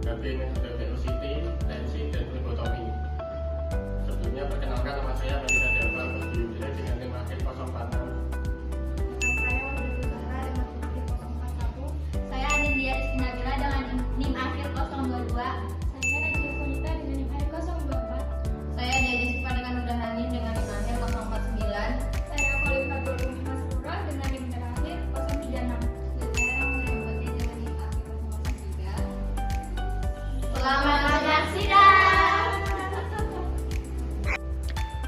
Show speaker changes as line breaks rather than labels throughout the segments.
Berarti metode velocity, tensi, dan flebotomi. Sebelumnya perkenalkan, nama saya Melisa Delva, berbiologis dengan tim akhir 046.
Saya Wahyu Zahra dengan NIM akhir 041. Saya Anindya Rizky Nabila dengan NIM akhir 022.
Saya Najwa Sonita dengan NIM akhir 024.
Saya Dede Siva dengan Nudahanin dengan NIM akhir 049.
Saya Khalifatul Umi Masrura dengan NIM akhir 036.
Selamat menyaksikan.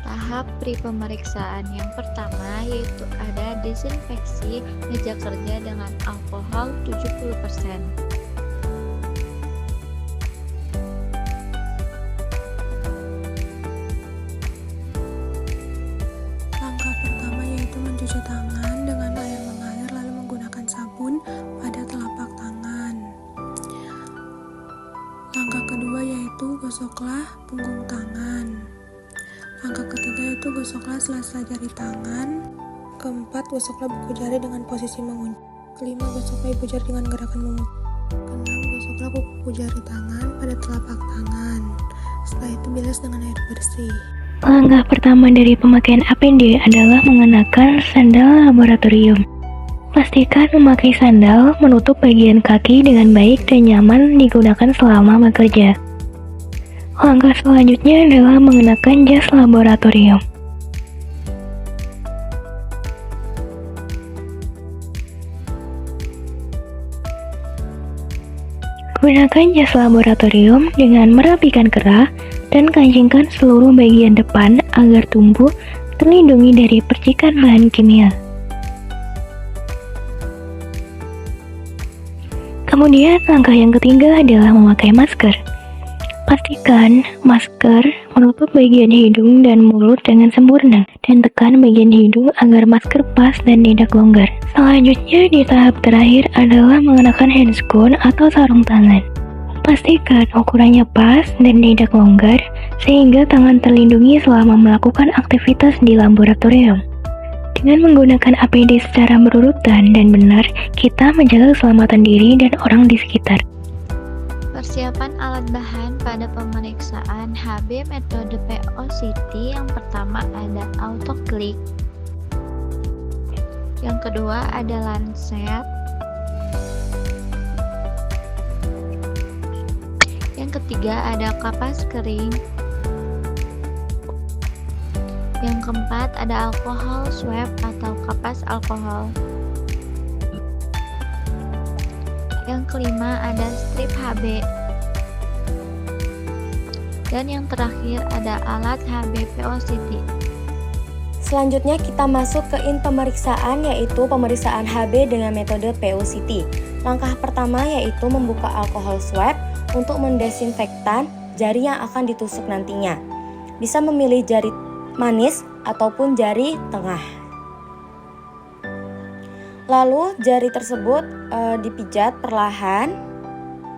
Tahap pre-pemeriksaan yang pertama yaitu ada desinfeksi meja kerja dengan alkohol 70%.
Langkah pertama yaitu mencuci tangan dengan air mengalir lalu menggunakan sabun pada telapak tangan. Langkah kedua yaitu gosoklah punggung tangan. Langkah ketiga yaitu gosoklah sela-sela jari tangan. Keempat, gosoklah buku jari dengan posisi mengunci. Kelima, gosoklah ibu jari dengan gerakan memutar. Keenam, gosoklah kuku jari tangan pada telapak tangan. Setelah itu bilas dengan air bersih.
Langkah pertama dari pemakaian APD adalah mengenakan sandal laboratorium. Pastikan memakai sandal menutup bagian kaki dengan baik dan nyaman digunakan selama bekerja. Langkah selanjutnya adalah mengenakan jas laboratorium. Gunakan jas laboratorium dengan merapikan kerah dan kancingkan seluruh bagian depan agar tubuh terlindungi dari percikan bahan kimia. Kemudian langkah yang ketiga adalah memakai masker. Pastikan masker menutup bagian hidung dan mulut dengan sempurna dan tekan bagian hidung agar masker pas dan tidak longgar. Selanjutnya di tahap terakhir adalah mengenakan handscoon atau sarung tangan. Pastikan ukurannya pas dan tidak longgar sehingga tangan terlindungi selama melakukan aktivitas di laboratorium. Dengan menggunakan APD secara berurutan dan benar, kita menjaga keselamatan diri dan orang di sekitar.
Persiapan alat bahan pada pemeriksaan HB metode POCT yang pertama ada autoklik, yang kedua ada lancet, yang ketiga ada kapas kering, yang keempat ada alkohol swab atau kapas alkohol, yang kelima ada strip HB, dan yang terakhir ada alat HB POCT.
Selanjutnya kita masuk ke pemeriksaan yaitu pemeriksaan HB dengan metode POCT. Langkah pertama yaitu membuka alkohol swab untuk mendesinfektan jari yang akan ditusuk nantinya. Bisa memilih jari manis ataupun jari tengah. Lalu jari tersebut dipijat perlahan.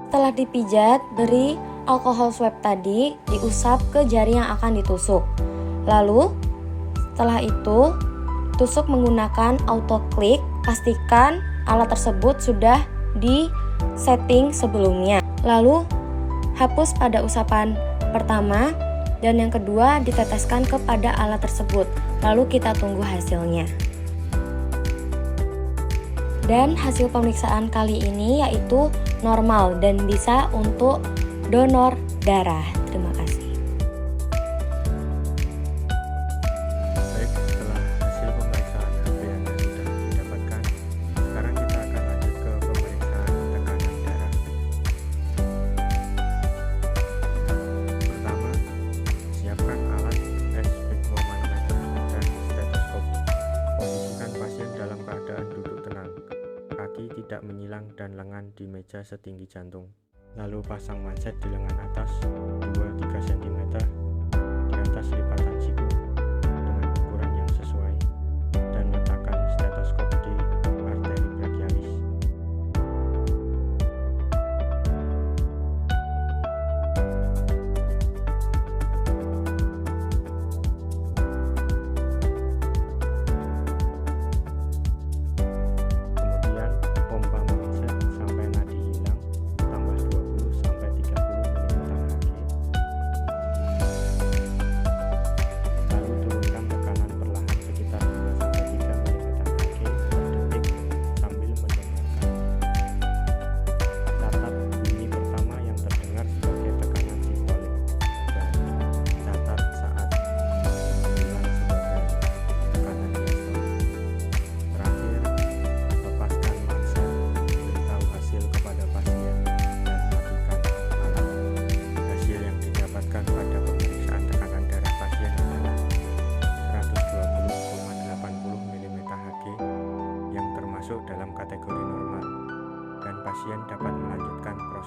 Setelah dipijat, beri alkohol swab tadi diusap ke jari yang akan ditusuk. Lalu setelah itu tusuk menggunakan autoklik. Pastikan alat tersebut sudah di setting sebelumnya. Lalu hapus pada usapan pertama dan yang kedua diteteskan kepada alat tersebut. Lalu kita tunggu hasilnya. Dan hasil pemeriksaan kali ini yaitu normal dan bisa untuk donor darah. Terima kasih.
Baik, setelah hasil pemeriksaan HB yang sudah didapatkan, sekarang kita akan lanjut ke pemeriksaan tekanan darah. Pertama, siapkan alat sphygmomanometer dan stetoskop. Posisikan pasien dalam keadaan duduk tenang, kaki tidak menyilang dan lengan di meja setinggi jantung. Lalu pasang manset di lengan atas 2-3 cm di atas lipatan siku dengan ukuran yang sesuai dan letakkan stetoskop di arteri brachialis. Kemudian pompa manset sampai nadi hilang, tambah 20-30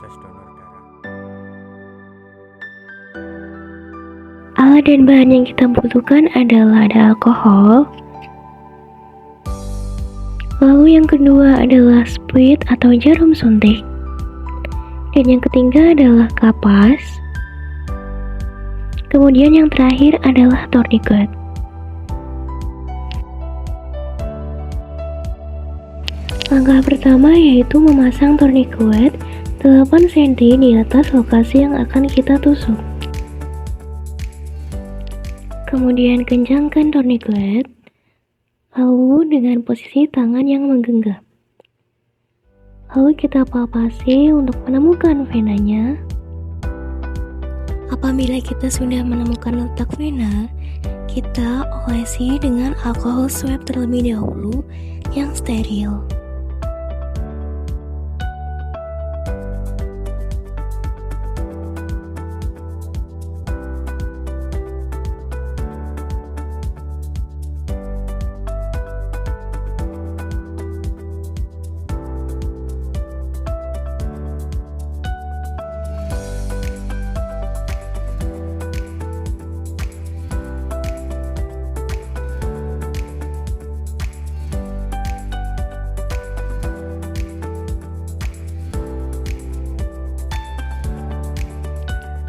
proses donor darah.
Alat dan bahan yang kita butuhkan adalah ada alkohol. Lalu yang kedua adalah spuit atau jarum suntik. Dan yang ketiga adalah kapas. Kemudian yang terakhir adalah tourniquet. Langkah pertama yaitu memasang tourniquet 8 cm di atas lokasi yang akan kita tusuk. Kemudian kencangkan tourniquet, lalu dengan posisi tangan yang menggenggam. Lalu kita palpasi untuk menemukan venanya. Apabila kita sudah menemukan letak vena, kita olesi dengan alkohol swab terlebih dahulu yang steril.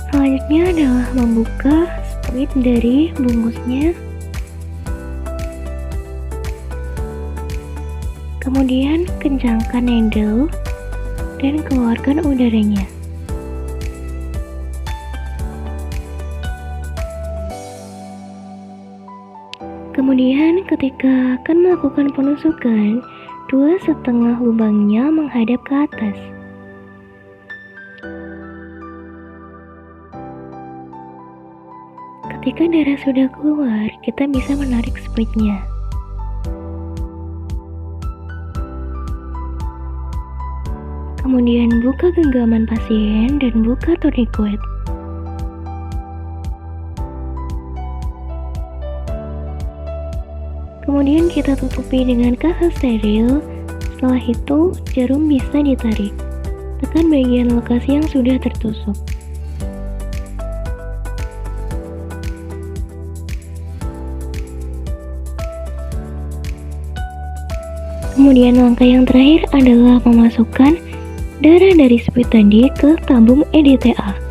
Selanjutnya adalah membuka spuit dari bungkusnya. Kemudian kencangkan needle dan keluarkan udaranya. Kemudian ketika akan melakukan penusukan, 2,5 lubangnya menghadap ke atas. Ketika darah sudah keluar, kita bisa menarik spuitnya. Kemudian buka genggaman pasien dan buka tourniquet. Kemudian kita tutupi dengan kaca steril. Setelah itu, jarum bisa ditarik. Tekan bagian lokasi yang sudah tertusuk. Kemudian langkah yang terakhir adalah memasukkan darah dari spuit tadi ke tabung EDTA.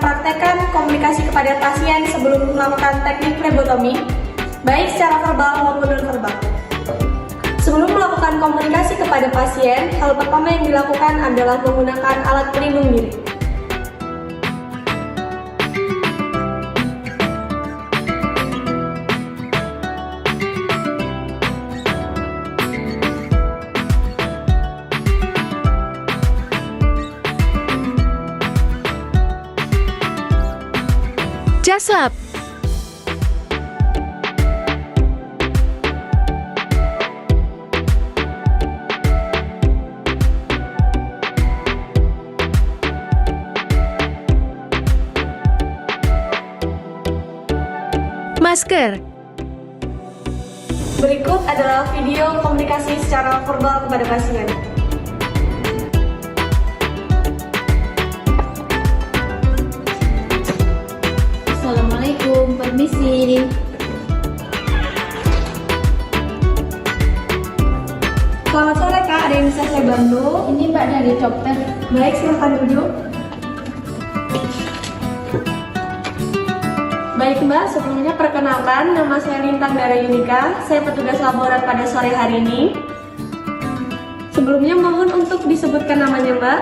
Praktekkan komunikasi kepada pasien sebelum melakukan teknik flebotomi, baik secara verbal maupun non-verbal. Sebelum melakukan komunikasi kepada pasien, hal pertama yang dilakukan adalah menggunakan alat pelindung diri.
Jaslab. Masker.
Berikut adalah video komunikasi secara verbal kepada pasien.
Assalamualaikum, permisi.
Selamat sore Kak, ada yang bisa saya bantu?
Ini Mbak dari dokter.
Baik, silahkan duduk. Baik Mbak, sebelumnya perkenalkan, nama saya Lintang Dara Yunika. Saya petugas laborat pada sore hari ini. Sebelumnya mohon untuk disebutkan namanya Mbak.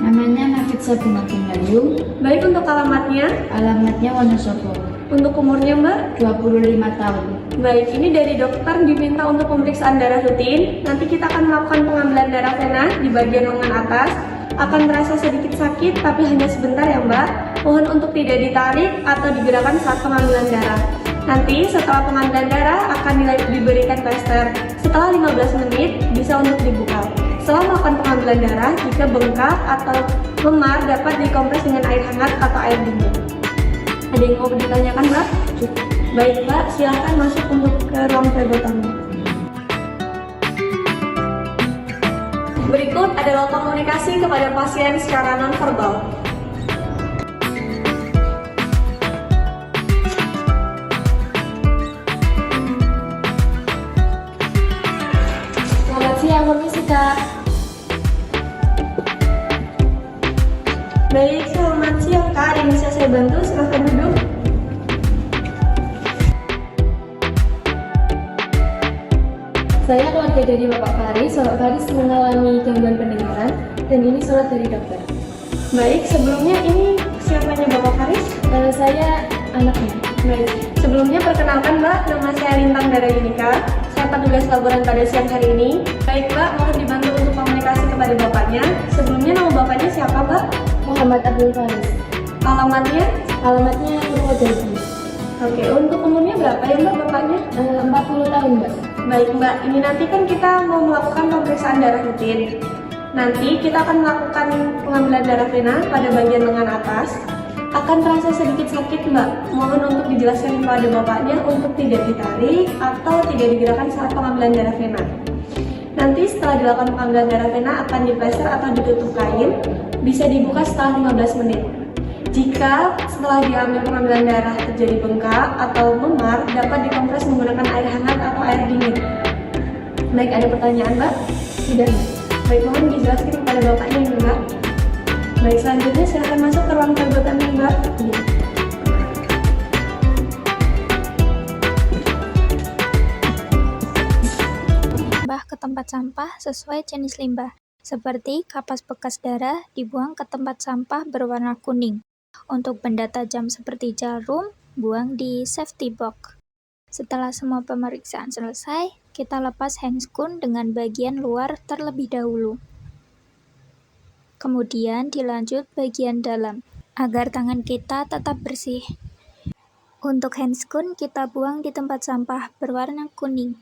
Namanya Nafitsa Binati Ngayu.
Baik, untuk alamatnya.
Alamatnya Wonosobo.
Untuk umurnya Mbak.
25 tahun.
Baik, ini dari dokter diminta untuk pemeriksaan darah rutin. Nanti kita akan melakukan pengambilan darah vena di bagian lengan atas. Akan terasa sedikit sakit, tapi hanya sebentar ya Mbak. Mohon untuk tidak ditarik atau digerakkan saat pengambilan darah. Nanti setelah pengambilan darah akan diberikan plester. Setelah Setelah 15 menit, bisa untuk dibuka. Setelah melakukan pengambilan darah, jika bengkak atau memar dapat dikompres dengan air hangat atau air dingin. Ada yang mau ditanyakan, Mbak? Baik, Mbak, silakan masuk untuk ke ruang flebotomi. Berikut adalah komunikasi kepada pasien secara nonverbal.
Selamat siang, permisi Kak.
Baik, selamat siang Kak. Yang bisa saya bantu? Silahkan duduk.
Saya keluarga dari Bapak Faris. Bapak Faris mengalami gangguan pendengaran dan ini surat dari dokter.
Baik, sebelumnya ini siapanya Bapak Faris?
Saya anaknya.
Baik, sebelumnya perkenalkan Mbak, nama saya Lintang Dara Yunika. Saya petugas laboran pada siang hari ini. Baik Mbak, mohon dibantu untuk komunikasi kepada Bapaknya. Sebelumnya nama Bapaknya siapa Mbak?
Muhammad Abdul Faris.
Alamatnya?
Alamatnya Purwodadi.
Oke, untuk umurnya berapa ya Mbak Bapaknya?
40 tahun Mbak.
Baik Mbak, ini nanti kan kita mau melakukan pemeriksaan darah rutin. Nanti kita akan melakukan pengambilan darah vena pada bagian lengan atas. Akan terasa sedikit sakit Mbak. Mohon untuk dijelaskan kepada Bapaknya untuk tidak ditarik atau tidak digerakkan saat pengambilan darah vena. Nanti setelah dilakukan pengambilan darah vena akan diplester atau ditutup kain. Bisa dibuka setelah 15 menit. Jika setelah diambil pengambilan darah terjadi bengkak atau memar, dapat dikompres menggunakan air hangat atau air dingin. Baik, ada pertanyaan Mbak?
Tidak Mbak.
Baik, mohon dijelaskan kepada Bapaknya ini Mbak. Baik, selanjutnya silahkan masuk ke ruang flebotomi Mbak.
Iya.
Limbah ke tempat sampah sesuai jenis limbah. Seperti kapas bekas darah dibuang ke tempat sampah berwarna kuning. Untuk benda tajam seperti jarum, buang di safety box. Setelah semua pemeriksaan selesai, kita lepas handscoon dengan bagian luar terlebih dahulu. Kemudian dilanjut bagian dalam, agar tangan kita tetap bersih. Untuk handscoon kita buang di tempat sampah berwarna kuning.